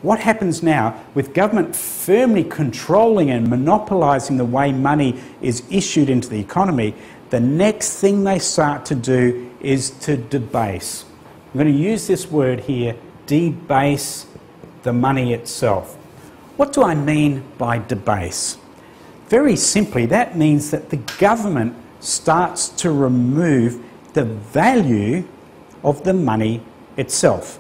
what happens now with government firmly controlling and monopolising the way money is issued into the economy? The next thing they start to do is to debase. I'm going to use this word here, debase the money itself. What do I mean by debase? Very simply, that means that the government starts to remove the value of the money itself.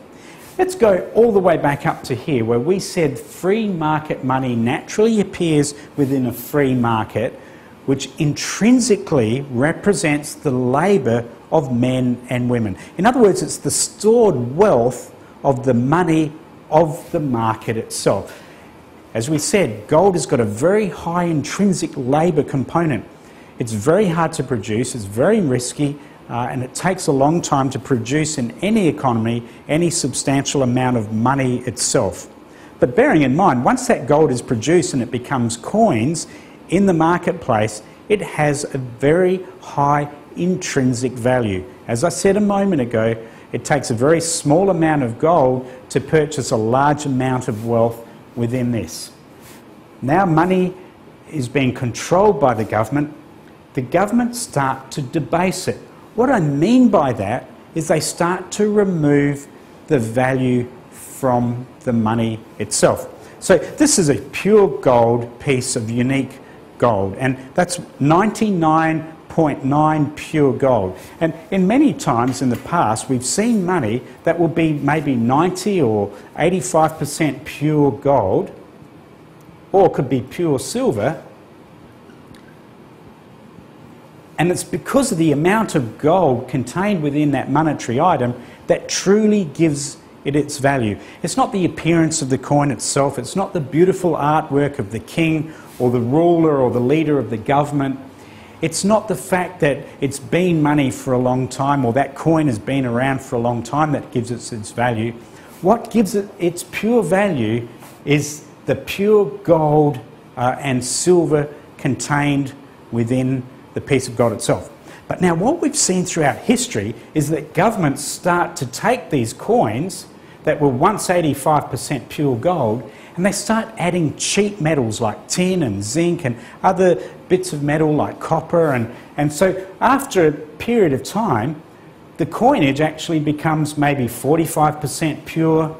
Let's go all the way back up to here where we said free market money naturally appears within a free market, which intrinsically represents the labour of men and women. In other words, it's the stored wealth of the money of the market itself. As we said, gold has got a very high intrinsic labour component. It's very hard to produce, it's very risky, and it takes a long time to produce in any economy any substantial amount of money itself. But bearing in mind, once that gold is produced and it becomes coins in the marketplace, it has a very high intrinsic value. As I said a moment ago, it takes a very small amount of gold to purchase a large amount of wealth within this. Now money is being controlled by the government start to debase it. What I mean by that is they start to remove the value from the money itself. So this is a pure gold piece of unique gold, and that's 99.9 pure gold. And in many times in the past, we've seen money that will be maybe 90 or 85% pure gold, or it could be pure silver. And it's because of the amount of gold contained within that monetary item that truly gives it its value. It's not the appearance of the coin itself, it's not the beautiful artwork of the king or the ruler or the leader of the government. It's not the fact that it's been money for a long time or that coin has been around for a long time that gives it its value. What gives it its pure value is the pure gold and silver contained within the piece of gold itself. But now what we've seen throughout history is that governments start to take these coins that were once 85% pure gold and they start adding cheap metals like tin and zinc and other bits of metal like copper, and so after a period of time the coinage actually becomes maybe 45% pure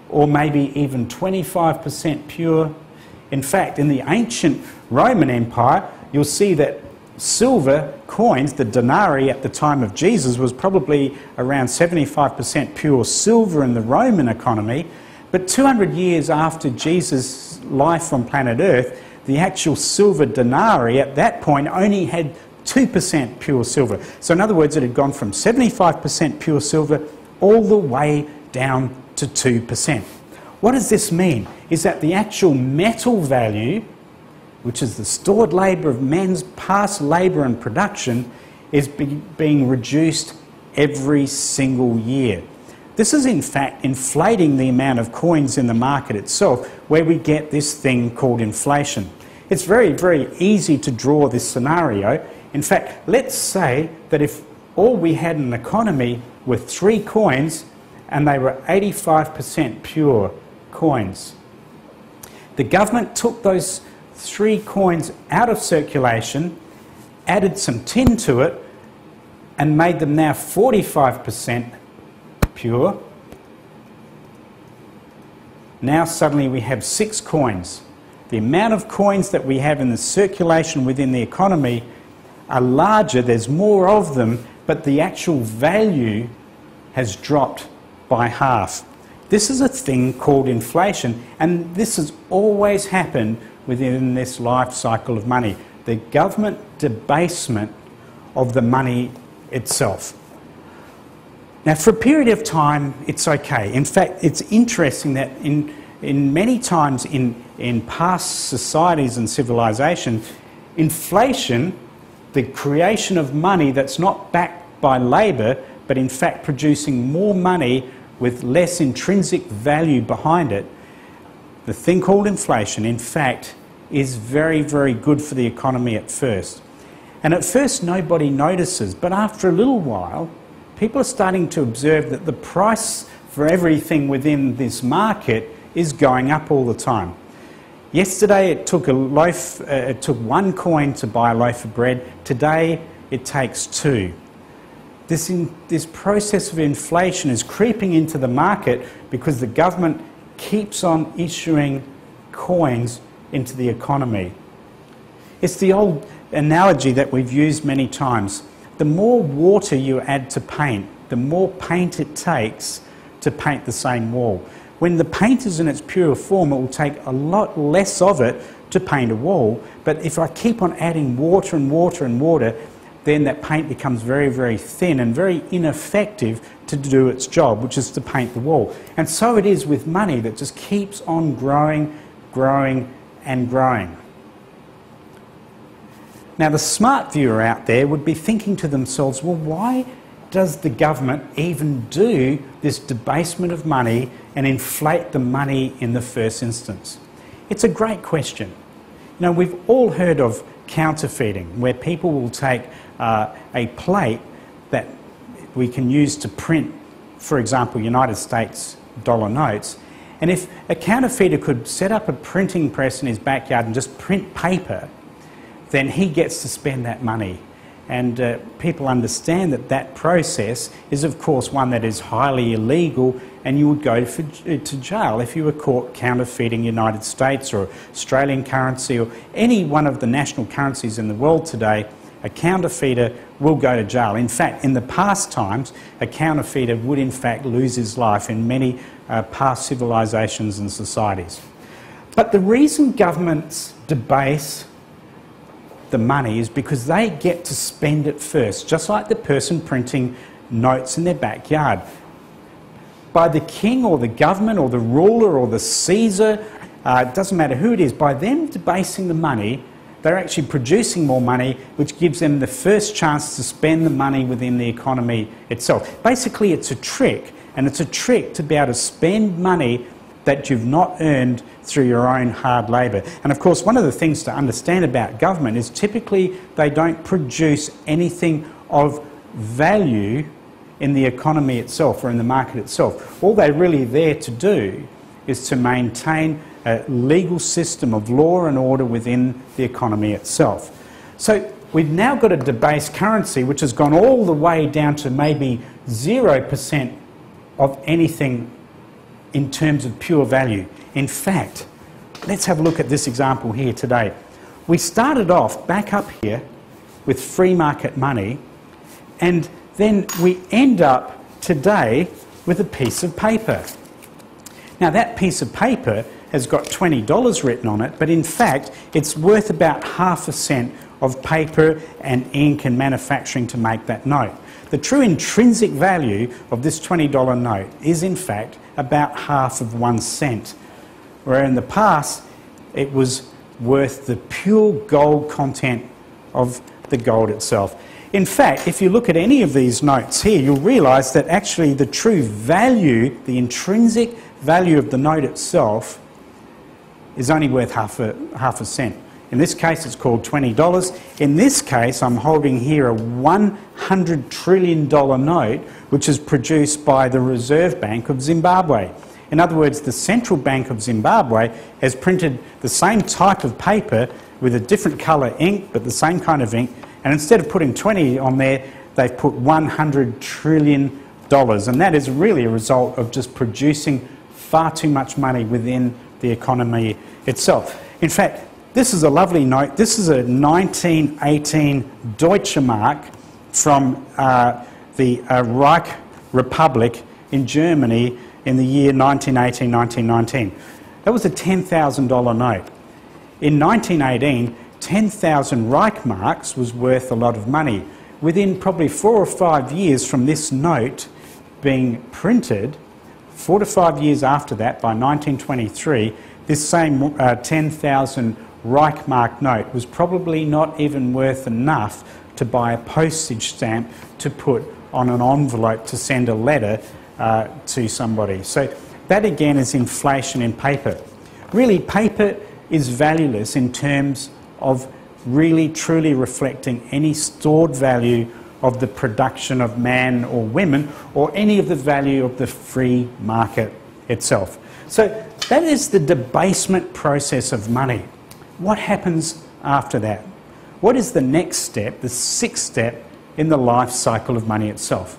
or maybe even 25% pure. In fact, in the ancient Roman Empire, you'll see that silver coins, the denarii at the time of Jesus, was probably around 75% pure silver in the Roman economy. But 200 years after Jesus' life on planet Earth, the actual silver denarii at that point only had 2% pure silver. So in other words, it had gone from 75% pure silver all the way down to 2%. What does this mean? Is that the actual metal value, which is the stored labour of men's past labour and production, is being reduced every single year. This is in fact inflating the amount of coins in the market itself, where we get this thing called inflation. It's very, very easy to draw this scenario. In fact, let's say that if all we had in an economy were 3 coins and they were 85% pure coins. The government took those 3 coins out of circulation, added some tin to it, and made them now 45% pure. Now suddenly we have 6 coins. The amount of coins that we have in the circulation within the economy are larger, there's more of them, but the actual value has dropped by half. This is a thing called inflation, and this has always happened within this life cycle of money. The government debasement of the money itself. Now for a period of time it's okay. In fact, it's interesting that in many times in past societies and civilizations, inflation, the creation of money that's not backed by labour but in fact producing more money with less intrinsic value behind it, the thing called inflation, in fact, is very, very good for the economy at first. And at first nobody notices, but after a little while, people are starting to observe that the price for everything within this market is going up all the time. Yesterday it took one coin to buy a loaf of bread. Today it takes two. This process of inflation is creeping into the market because the government keeps on issuing coins into the economy. It's the old analogy that we've used many times. The more water you add to paint, the more paint it takes to paint the same wall. When the paint is in its pure form, it will take a lot less of it to paint a wall. But if I keep on adding water and water and water, then that paint becomes very, very thin and very ineffective to do its job, which is to paint the wall. And so it is with money that just keeps on growing, growing and growing. Now the smart viewer out there would be thinking to themselves, well, why does the government even do this debasement of money and inflate the money in the first instance? It's a great question. You know, we've all heard of counterfeiting, where people will take a plate that we can use to print, for example, United States dollar notes, and if a counterfeiter could set up a printing press in his backyard and just print paper, then he gets to spend that money. And people understand that that process is, of course, one that is highly illegal, and you would go to jail if you were caught counterfeiting United States or Australian currency or any one of the national currencies in the world today. A counterfeiter will go to jail. In fact, in the past times, a counterfeiter would in fact lose his life in many past civilisations and societies. But the reason governments debase the money is because they get to spend it first, just like the person printing notes in their backyard. By the king or the government or the ruler or the Caesar, it doesn't matter who it is, by them debasing the money, they're actually producing more money, which gives them the first chance to spend the money within the economy itself. Basically, it's a trick, and it's a trick to be able to spend money that you've not earned through your own hard labour. And of course, one of the things to understand about government is typically they don't produce anything of value in the economy itself or in the market itself. All they're really there to do is to maintain a legal system of law and order within the economy itself. So we've now got a debased currency which has gone all the way down to maybe 0% of anything in terms of pure value. In fact, let's have a look at this example here today. We started off back up here with free market money, and then we end up today with a piece of paper. Now that piece of paper has got $20 written on it, but in fact it's worth about 1/2 cent of paper and ink and manufacturing to make that note. The true intrinsic value of this $20 note is in fact about 1/2 cent, where in the past it was worth the pure gold content of the gold itself. In fact, if you look at any of these notes here, you'll realise that actually the true value, the intrinsic value of the note itself, is only worth 1/2 cent. In this case, it's called $20. In this case, I'm holding here a $100 trillion note, which is produced by the Reserve Bank of Zimbabwe. In other words, the Central Bank of Zimbabwe has printed the same type of paper with a different colour ink, but the same kind of ink, and instead of putting 20 on there, they've put $100 trillion. And that is really a result of just producing far too much money within the economy itself. In fact, this is a lovely note. This is a 1918 Deutsche Mark from the Reich Republic in Germany in the year 1918-1919. That was a $10,000 note. In 1918, 10,000 Reichmarks was worth a lot of money. Within probably 4 or 5 years from this note being printed, 4 to 5 years after that, by 1923, this same 10,000 Reichmark note was probably not even worth enough to buy a postage stamp to put on an envelope to send a letter to somebody. So that again is inflation in paper. Really, paper is valueless in terms of really truly reflecting any stored value of the production of man or women, or any of the value of the free market itself. So that is the debasement process of money. What happens after that? What is the next step, the sixth step in the life cycle of money itself?